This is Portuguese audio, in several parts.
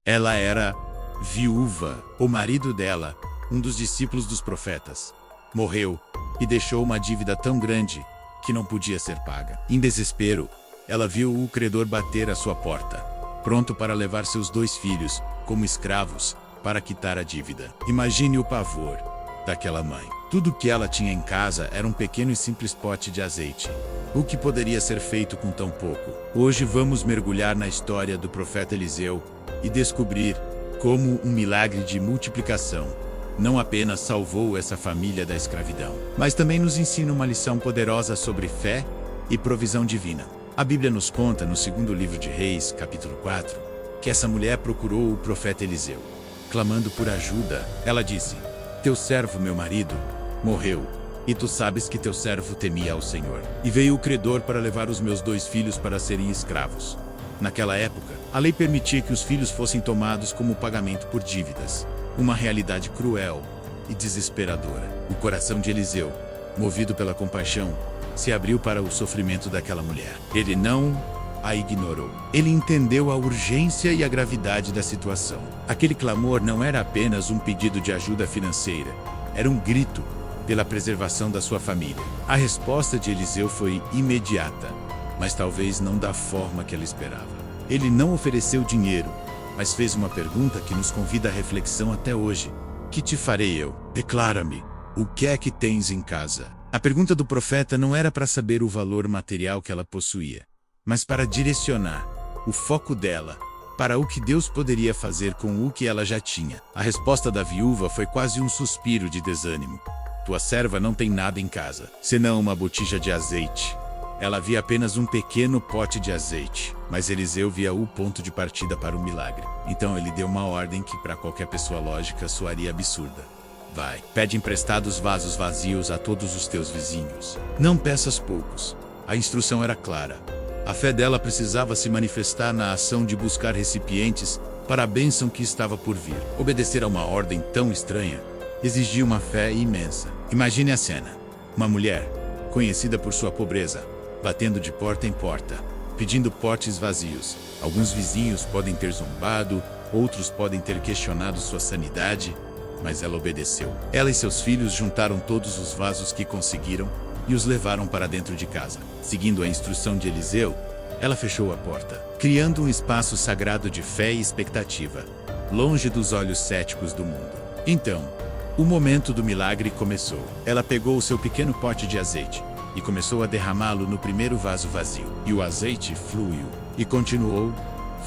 Ela era viúva. O marido dela, um dos discípulos dos profetas, morreu e deixou uma dívida tão grande que não podia ser paga. Em desespero, ela viu o credor bater à sua porta, pronto para levar seus 2 filhos como escravos para quitar a dívida. Imagine o pavor daquela mãe. Tudo que ela tinha em casa era um pequeno e simples pote de azeite. O que poderia ser feito com tão pouco? Hoje vamos mergulhar na história do profeta Eliseu e descobrir como um milagre de multiplicação não apenas salvou essa família da escravidão, mas também nos ensina uma lição poderosa sobre fé e provisão divina. A Bíblia nos conta, no 2º livro de Reis, capítulo 4, que essa mulher procurou o profeta Eliseu, clamando por ajuda. Ela disse: "Teu servo, meu marido, morreu, e tu sabes que teu servo temia ao Senhor. E veio o credor para levar os meus 2 filhos para serem escravos." Naquela época, a lei permitia que os filhos fossem tomados como pagamento por dívidas. Uma realidade cruel e desesperadora. O coração de Eliseu, movido pela compaixão, se abriu para o sofrimento daquela mulher. Ele não a ignorou. Ele entendeu a urgência e a gravidade da situação. Aquele clamor não era apenas um pedido de ajuda financeira, era um grito pela preservação da sua família. A resposta de Eliseu foi imediata, mas talvez não da forma que ela esperava. Ele não ofereceu dinheiro, mas fez uma pergunta que nos convida à reflexão até hoje. Que te farei eu? Declara-me, o que é que tens em casa? A pergunta do profeta não era para saber o valor material que ela possuía, mas para direcionar o foco dela para o que Deus poderia fazer com o que ela já tinha. A resposta da viúva foi quase um suspiro de desânimo. Tua serva não tem nada em casa, senão uma botija de azeite. Ela via apenas um pequeno pote de azeite, mas Eliseu via o ponto de partida para o milagre. Então ele deu uma ordem que para qualquer pessoa lógica soaria absurda. Vai, pede emprestados vasos vazios a todos os teus vizinhos. Não peças poucos. A instrução era clara. A fé dela precisava se manifestar na ação de buscar recipientes para a bênção que estava por vir. Obedecer a uma ordem tão estranha exigia uma fé imensa. Imagine a cena. Uma mulher, conhecida por sua pobreza, batendo de porta em porta, pedindo potes vazios. Alguns vizinhos podem ter zombado, outros podem ter questionado sua sanidade, mas ela obedeceu. Ela e seus filhos juntaram todos os vasos que conseguiram e os levaram para dentro de casa. Seguindo a instrução de Eliseu, ela fechou a porta, criando um espaço sagrado de fé e expectativa, longe dos olhos céticos do mundo. Então, o momento do milagre começou. Ela pegou o seu pequeno pote de azeite e começou a derramá-lo no primeiro vaso vazio. E o azeite fluiu e continuou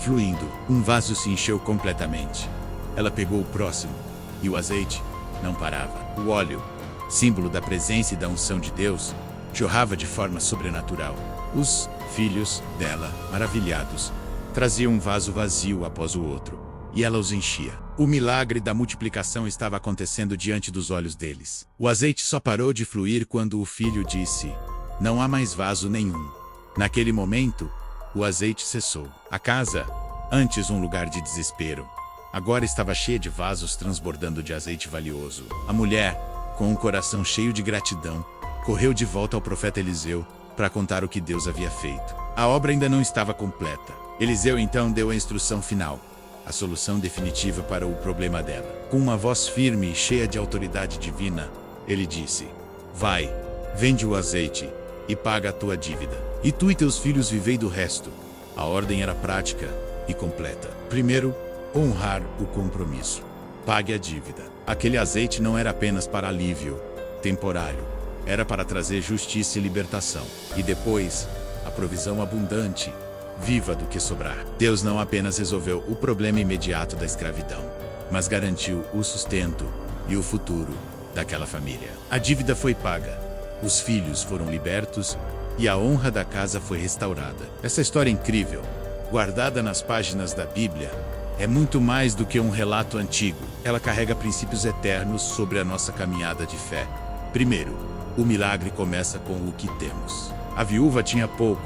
fluindo. Um vaso se encheu completamente. Ela pegou o próximo e o azeite não parava. O óleo, símbolo da presença e da unção de Deus, jorrava de forma sobrenatural. Os filhos dela, maravilhados, traziam um vaso vazio após o outro, e ela os enchia. O milagre da multiplicação estava acontecendo diante dos olhos deles. O azeite só parou de fluir quando o filho disse: "Não há mais vaso nenhum." Naquele momento, o azeite cessou. A casa, antes um lugar de desespero, agora estava cheia de vasos transbordando de azeite valioso. A mulher, com um coração cheio de gratidão, correu de volta ao profeta Eliseu para contar o que Deus havia feito. A obra ainda não estava completa. Eliseu então deu a instrução final, a solução definitiva para o problema dela. Com uma voz firme e cheia de autoridade divina, ele disse: "Vai, vende o azeite e paga a tua dívida. E tu e teus filhos vivei do resto." A ordem era prática e completa. Primeiro, honrar o compromisso. Pague a dívida. Aquele azeite não era apenas para alívio temporário, era para trazer justiça e libertação. E depois, a provisão abundante, viva do que sobrar. Deus não apenas resolveu o problema imediato da escravidão, mas garantiu o sustento e o futuro daquela família. A dívida foi paga, os filhos foram libertos e a honra da casa foi restaurada. Essa história incrível, guardada nas páginas da Bíblia, é muito mais do que um relato antigo. Ela carrega princípios eternos sobre a nossa caminhada de fé. Primeiro, o milagre começa com o que temos. A viúva tinha pouco,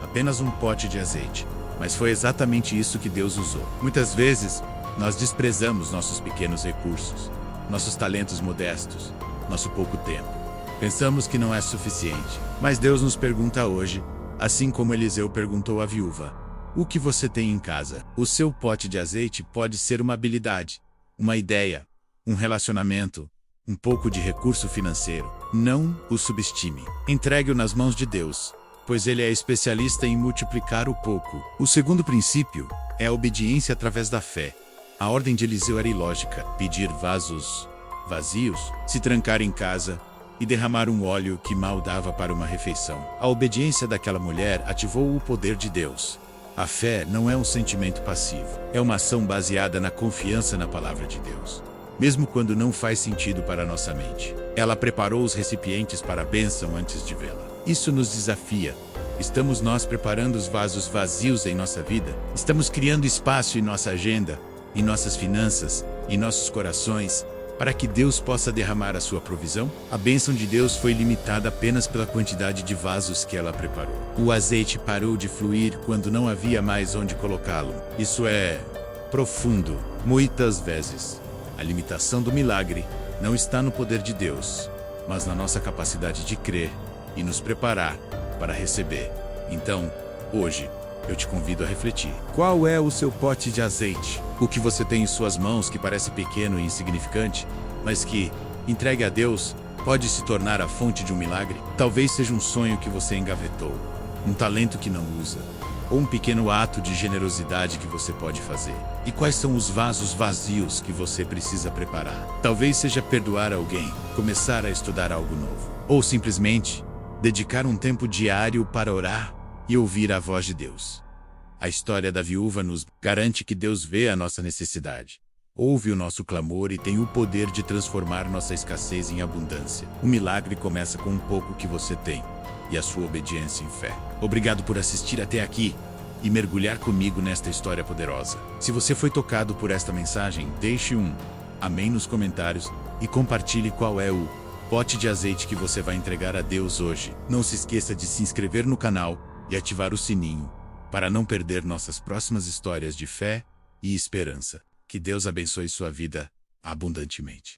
apenas um pote de azeite, mas foi exatamente isso que Deus usou. Muitas vezes, nós desprezamos nossos pequenos recursos, nossos talentos modestos, nosso pouco tempo. Pensamos que não é suficiente, mas Deus nos pergunta hoje, assim como Eliseu perguntou à viúva: O que você tem em casa? O seu pote de azeite pode ser uma habilidade, uma ideia, um relacionamento, um pouco de recurso financeiro. Não o subestime. Entregue-o nas mãos de Deus, pois Ele é especialista em multiplicar o pouco. O segundo princípio é a obediência através da fé. A ordem de Eliseu era ilógica: pedir vasos vazios, se trancar em casa e derramar um óleo que mal dava para uma refeição. A obediência daquela mulher ativou o poder de Deus. A fé não é um sentimento passivo, é uma ação baseada na confiança na palavra de Deus, mesmo quando não faz sentido para nossa mente. Ela preparou os recipientes para a bênção antes de vê-la. Isso nos desafia. Estamos nós preparando os vasos vazios em nossa vida? Estamos criando espaço em nossa agenda, em nossas finanças, em nossos corações, para que Deus possa derramar a sua provisão? A bênção de Deus foi limitada apenas pela quantidade de vasos que ela preparou. O azeite parou de fluir quando não havia mais onde colocá-lo. Isso é profundo. Muitas vezes, a limitação do milagre não está no poder de Deus, mas na nossa capacidade de crer e nos preparar para receber. Então, hoje, eu te convido a refletir. Qual é o seu pote de azeite? O que você tem em suas mãos que parece pequeno e insignificante, mas que, entregue a Deus, pode se tornar a fonte de um milagre? Talvez seja um sonho que você engavetou, um talento que não usa, ou um pequeno ato de generosidade que você pode fazer. E quais são os vasos vazios que você precisa preparar? Talvez seja perdoar alguém, começar a estudar algo novo, ou simplesmente dedicar um tempo diário para orar e ouvir a voz de Deus. A história da viúva nos garante que Deus vê a nossa necessidade, ouve o nosso clamor e tem o poder de transformar nossa escassez em abundância. O milagre começa com um pouco que você tem e a sua obediência em fé. Obrigado por assistir até aqui e mergulhar comigo nesta história poderosa. Se você foi tocado por esta mensagem, deixe um amém nos comentários e compartilhe qual é o pote de azeite que você vai entregar a Deus hoje. Não se esqueça de se inscrever no canal e ativar o sininho para não perder nossas próximas histórias de fé e esperança. Que Deus abençoe sua vida abundantemente.